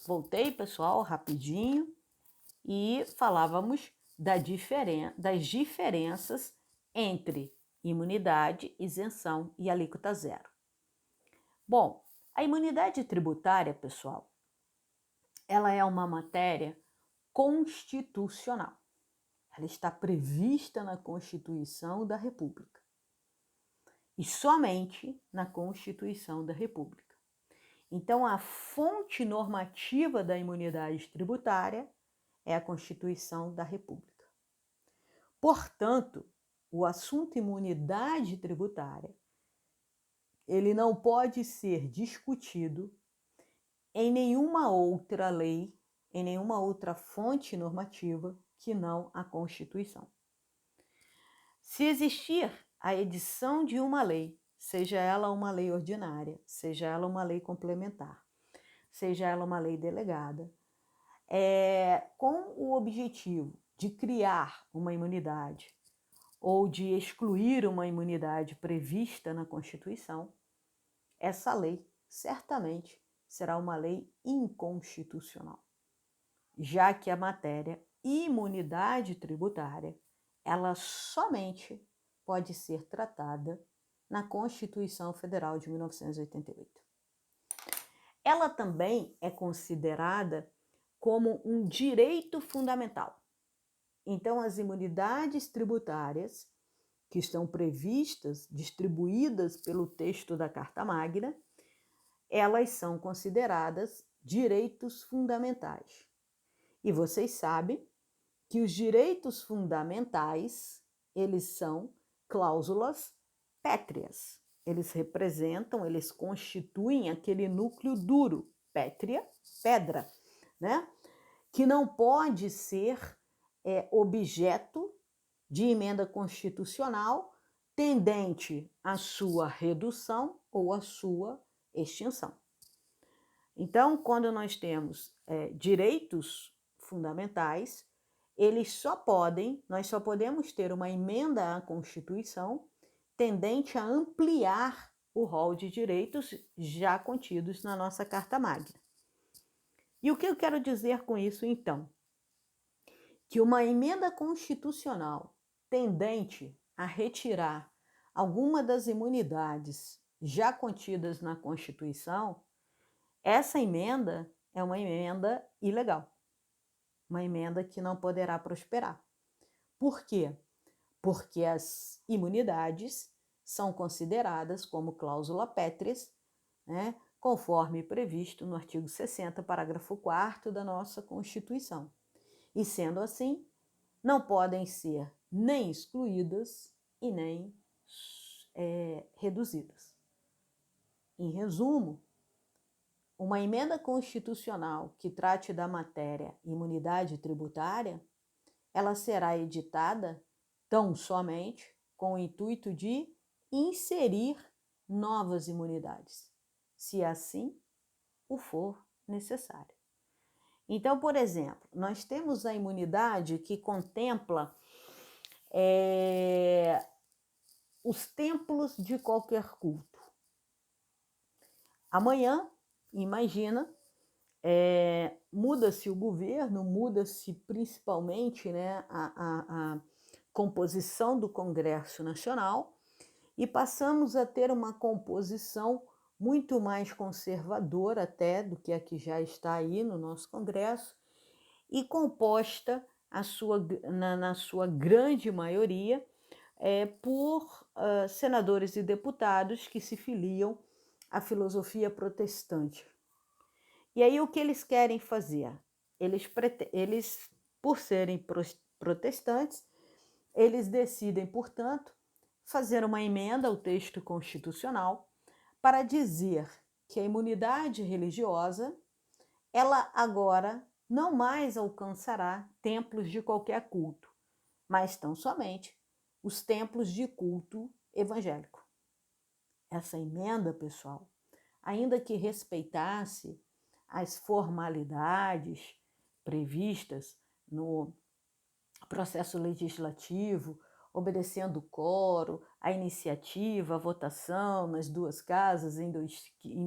Voltei, pessoal, rapidinho, e falávamos das diferenças entre imunidade, isenção e alíquota zero. Bom, a imunidade tributária, pessoal, ela é uma matéria constitucional. Ela está prevista na Constituição da República. E somente na Constituição da República. Então, a fonte normativa da imunidade tributária é a Constituição da República. Portanto, o assunto imunidade tributária, ele não pode ser discutido em nenhuma outra lei, em nenhuma outra fonte normativa que não a Constituição. Se existir a edição de uma lei, seja ela uma lei ordinária, seja ela uma lei complementar, seja ela uma lei delegada, com o objetivo de criar uma imunidade ou de excluir uma imunidade prevista na Constituição, essa lei certamente será uma lei inconstitucional, já que a matéria imunidade tributária, ela somente pode ser tratada na Constituição Federal de 1988. Ela também é considerada como um direito fundamental. Então, as imunidades tributárias que estão previstas, distribuídas pelo texto da Carta Magna, elas são consideradas direitos fundamentais. E vocês sabem que os direitos fundamentais, eles são cláusulas pétreas. Eles representam, eles constituem aquele núcleo duro, pétrea, pedra, né? Que não pode ser objeto de emenda constitucional tendente à sua redução ou à sua extinção. Então, quando nós temos direitos fundamentais, nós só podemos ter uma emenda à Constituição tendente a ampliar o rol de direitos já contidos na nossa Carta Magna. E o que eu quero dizer com isso, então? Que uma emenda constitucional tendente a retirar alguma das imunidades já contidas na Constituição, essa emenda é uma emenda ilegal, uma emenda que não poderá prosperar. Por quê? Porque as imunidades são consideradas como cláusula pétreas, né, conforme previsto no artigo 60, parágrafo 4º da nossa Constituição. E sendo assim, não podem ser nem excluídas e nem reduzidas. Em resumo, uma emenda constitucional que trate da matéria imunidade tributária, ela será editada tão somente com o intuito de inserir novas imunidades, se assim o for necessário. Então, por exemplo, nós temos a imunidade que contempla os templos de qualquer culto. Amanhã, imagina, muda-se o governo, muda-se principalmente, né, a composição do Congresso Nacional e passamos a ter uma composição muito mais conservadora até do que a que já está aí no nosso Congresso e composta na sua grande maioria por senadores e deputados que se filiam à filosofia protestante. E aí o que eles querem fazer? Eles por serem protestantes, eles decidem, portanto, fazer uma emenda ao texto constitucional para dizer que a imunidade religiosa, ela agora não mais alcançará templos de qualquer culto, mas tão somente os templos de culto evangélico. Essa emenda, pessoal, ainda que respeitasse as formalidades previstas no processo legislativo obedecendo o quórum, a iniciativa, a votação nas duas casas em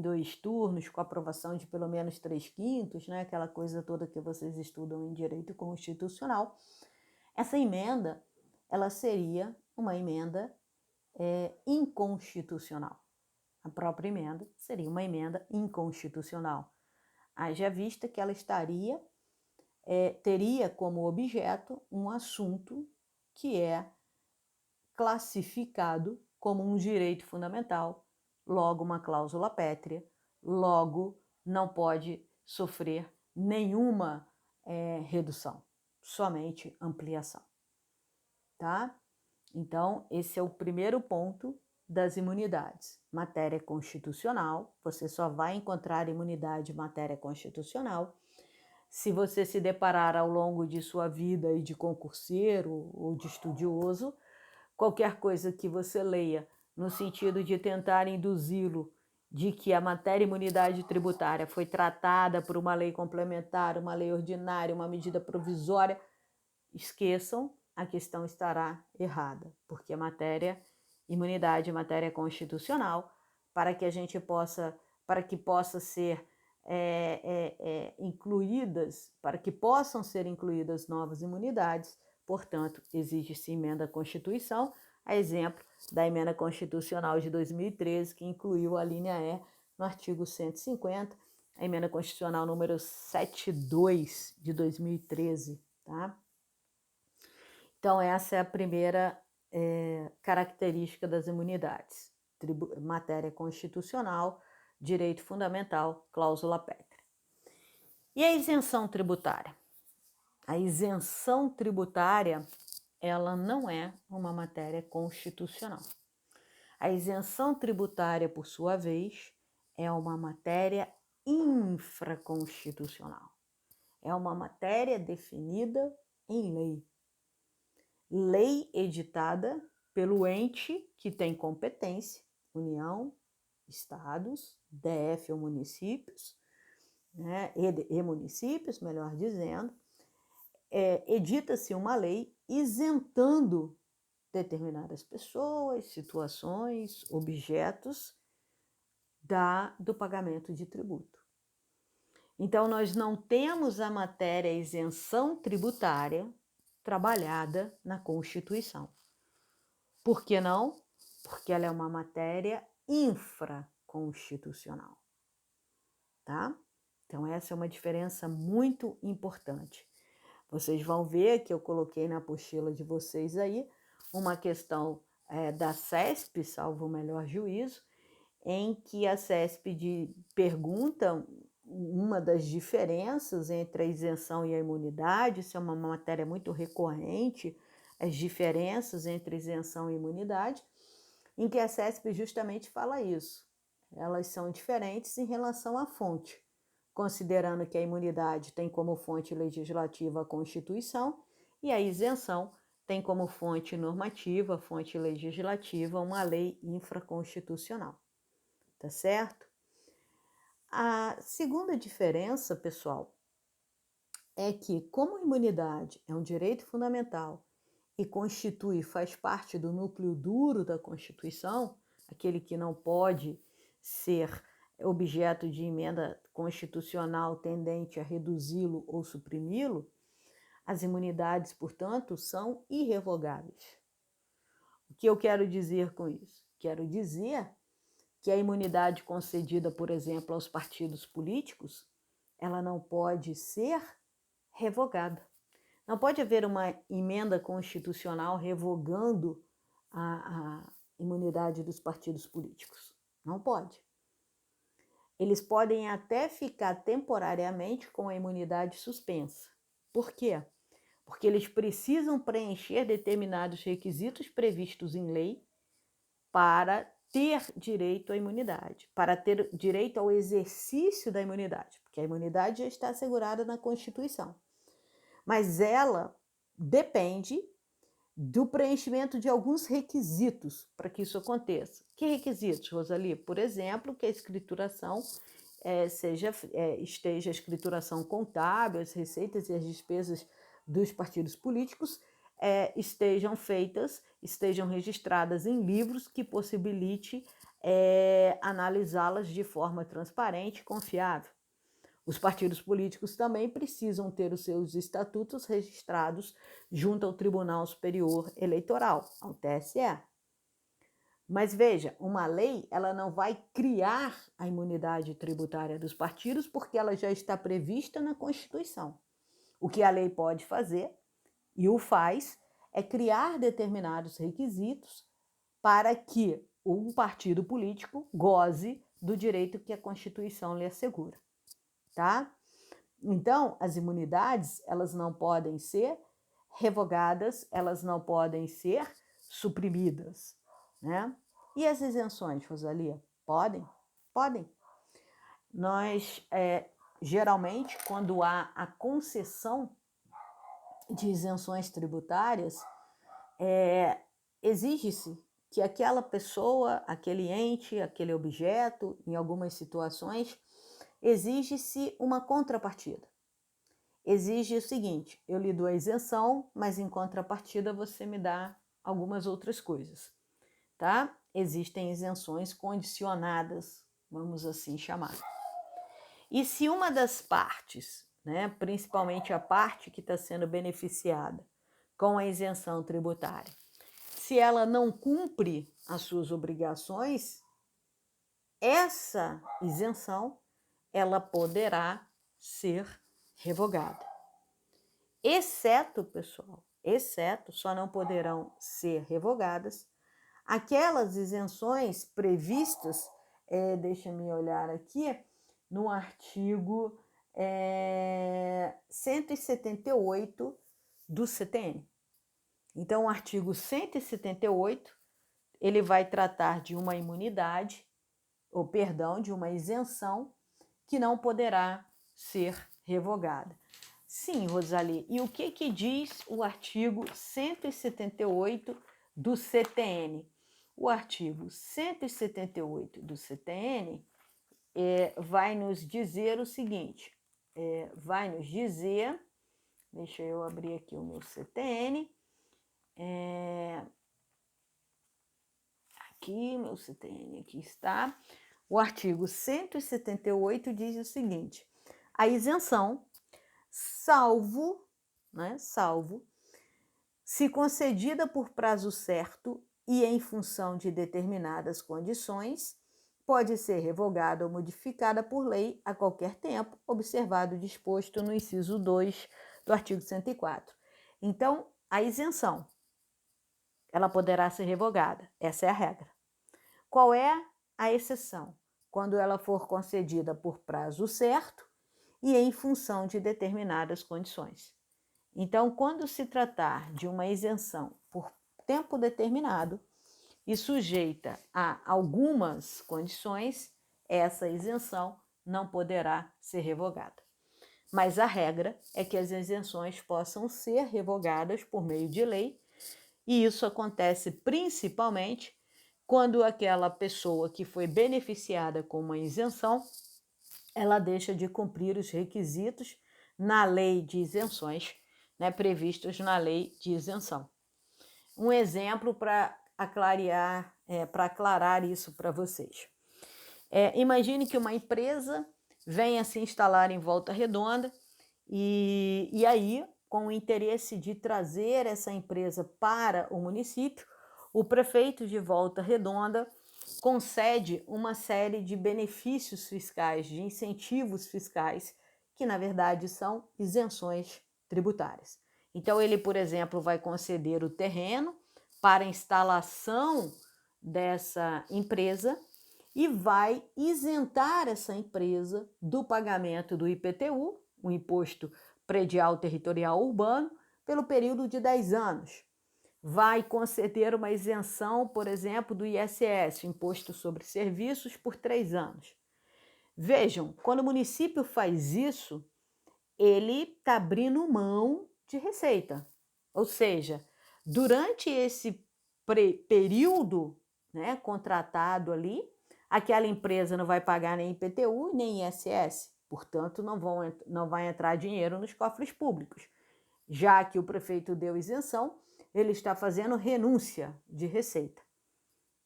dois turnos, com aprovação de pelo menos 3/5, né? Aquela coisa toda que vocês estudam em direito constitucional. Essa emenda, ela seria uma emenda inconstitucional. A própria emenda seria uma emenda inconstitucional. Haja vista que ela teria como objeto um assunto que é classificado como um direito fundamental, logo uma cláusula pétrea, logo não pode sofrer nenhuma redução, somente ampliação, tá? Então, esse é o primeiro ponto das imunidades. Matéria constitucional, você só vai encontrar imunidade em matéria constitucional se você se deparar ao longo de sua vida de concurseiro ou de estudioso, qualquer coisa que você leia no sentido de tentar induzi-lo de que a matéria imunidade tributária foi tratada por uma lei complementar, uma lei ordinária, uma medida provisória, esqueçam, a questão estará errada, porque a imunidade é matéria constitucional, para que possa ser incluídas, para que possam ser incluídas novas imunidades, portanto, exige-se emenda à Constituição, a exemplo da emenda constitucional de 2013, que incluiu a linha E no artigo 150, a emenda constitucional número 72 de 2013, tá? Então, essa é a primeira característica das imunidades. Matéria constitucional, direito fundamental, cláusula pétrea. E a isenção tributária? A isenção tributária, ela não é uma matéria constitucional. A isenção tributária, por sua vez, é uma matéria infraconstitucional. É uma matéria definida em lei. Lei editada pelo ente que tem competência, União, Estados, DF ou municípios, né, e municípios, melhor dizendo, edita-se uma lei isentando determinadas pessoas, situações, objetos do pagamento de tributo. Então, nós não temos a matéria isenção tributária trabalhada na Constituição. Por que não? Porque ela é uma matéria infraconstitucional, tá? Então, essa é uma diferença muito importante. Vocês vão ver que eu coloquei na apostila de vocês aí uma questão da CESP, salvo o melhor juízo, em que a CESP pergunta uma das diferenças entre a isenção e a imunidade. Isso é uma matéria muito recorrente, as diferenças entre isenção e imunidade, em que a CESP justamente fala isso. Elas são diferentes em relação à fonte, considerando que a imunidade tem como fonte legislativa a Constituição e a isenção tem como fonte normativa, fonte legislativa, uma lei infraconstitucional. Tá certo? A segunda diferença, pessoal, é que, como a imunidade é um direito fundamental e faz parte do núcleo duro da Constituição, aquele que não pode ser objeto de emenda constitucional tendente a reduzi-lo ou suprimi-lo, as imunidades, portanto, são irrevogáveis. O que eu quero dizer com isso? Quero dizer que a imunidade concedida, por exemplo, aos partidos políticos, ela não pode ser revogada. Não pode haver uma emenda constitucional revogando a imunidade dos partidos políticos. Não pode. Eles podem até ficar temporariamente com a imunidade suspensa. Por quê? Porque eles precisam preencher determinados requisitos previstos em lei para ter direito à imunidade, para ter direito ao exercício da imunidade, porque a imunidade já está assegurada na Constituição. Mas ela depende do preenchimento de alguns requisitos para que isso aconteça. Que requisitos, Rosali? Por exemplo, que a escrituração esteja a escrituração contábil, as receitas e as despesas dos partidos políticos estejam feitas, estejam registradas em livros que possibilite analisá-las de forma transparente e confiável. Os partidos políticos também precisam ter os seus estatutos registrados junto ao Tribunal Superior Eleitoral, ao TSE. Mas veja, uma lei ela não vai criar a imunidade tributária dos partidos porque ela já está prevista na Constituição. O que a lei pode fazer, e o faz, é criar determinados requisitos para que um partido político goze do direito que a Constituição lhe assegura, tá? Então, as imunidades, elas não podem ser revogadas, elas não podem ser suprimidas, né? E as isenções, Rosalia? Podem? Podem. Nós, geralmente, quando há a concessão de isenções tributárias, exige-se que aquela pessoa, aquele ente, aquele objeto, em algumas situações, exige-se uma contrapartida. Exige o seguinte: eu lhe dou a isenção, mas em contrapartida você me dá algumas outras coisas, tá? Existem isenções condicionadas, vamos assim chamar. E se uma das partes, né, principalmente a parte que está sendo beneficiada com a isenção tributária, se ela não cumpre as suas obrigações, essa isenção ela poderá ser revogada. Exceto, pessoal, só não poderão ser revogadas aquelas isenções previstas, deixa-me olhar aqui, no artigo 178 do CTN. Então, o artigo 178, ele vai tratar de uma imunidade, de uma isenção que não poderá ser revogada. Sim, Rosalie, e o que diz o artigo 178 do CTN? O artigo 178 do CTN vai nos dizer o seguinte, deixa eu abrir aqui o meu CTN, meu CTN aqui está. O artigo 178 diz o seguinte: a isenção, salvo se concedida por prazo certo e em função de determinadas condições, pode ser revogada ou modificada por lei a qualquer tempo, observado o disposto no inciso 2 do artigo 104. Então, a isenção, ela poderá ser revogada, essa é a regra. Qual é a exceção? Quando ela for concedida por prazo certo e em função de determinadas condições. Então, quando se tratar de uma isenção por tempo determinado e sujeita a algumas condições, essa isenção não poderá ser revogada. Mas a regra é que as isenções possam ser revogadas por meio de lei, e isso acontece principalmente quando aquela pessoa que foi beneficiada com uma isenção, ela deixa de cumprir os requisitos na lei de isenções, né, previstos na lei de isenção. Um exemplo para aclarar isso para vocês. Imagine que uma empresa venha se instalar em Volta Redonda e aí, com o interesse de trazer essa empresa para o município, o prefeito de Volta Redonda concede uma série de benefícios fiscais, de incentivos fiscais, que na verdade são isenções tributárias. Então, ele, por exemplo, vai conceder o terreno para a instalação dessa empresa e vai isentar essa empresa do pagamento do IPTU, o Imposto Predial Territorial Urbano, pelo período de 10 anos. Vai conceder uma isenção, por exemplo, do ISS, Imposto sobre Serviços, por 3 anos. Vejam, quando o município faz isso, ele está abrindo mão de receita. Ou seja, durante esse período, né, contratado ali, aquela empresa não vai pagar nem IPTU nem ISS, portanto, não vai entrar dinheiro nos cofres públicos. Já que o prefeito deu isenção, ele está fazendo renúncia de receita.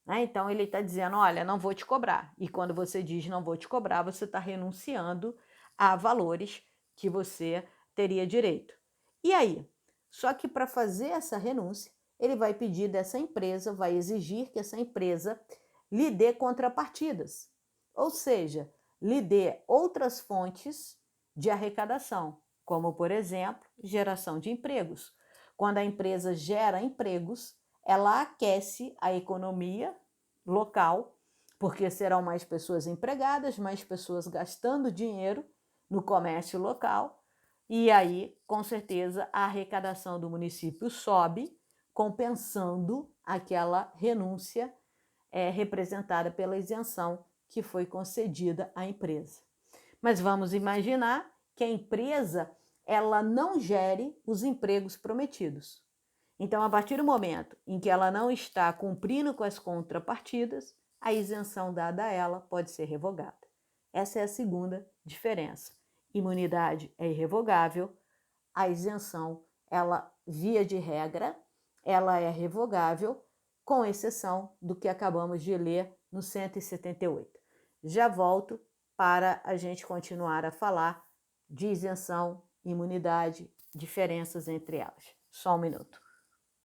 Então, ele está dizendo, olha, não vou te cobrar. E quando você diz não vou te cobrar, você está renunciando a valores que você teria direito. E aí? Só que para fazer essa renúncia, ele vai pedir dessa empresa, vai exigir que essa empresa lhe dê contrapartidas. Ou seja, lhe dê outras fontes de arrecadação, como, por exemplo, geração de empregos. Quando a empresa gera empregos, ela aquece a economia local, porque serão mais pessoas empregadas, mais pessoas gastando dinheiro no comércio local, e aí, com certeza, a arrecadação do município sobe, compensando aquela renúncia representada pela isenção que foi concedida à empresa. Mas vamos imaginar que a empresa ela não gere os empregos prometidos. Então, a partir do momento em que ela não está cumprindo com as contrapartidas, a isenção dada a ela pode ser revogada. Essa é a segunda diferença. Imunidade é irrevogável, a isenção, ela, via de regra, ela é revogável, com exceção do que acabamos de ler no 178. Já volto para a gente continuar a falar de isenção, imunidade, diferenças entre elas. Só um minuto.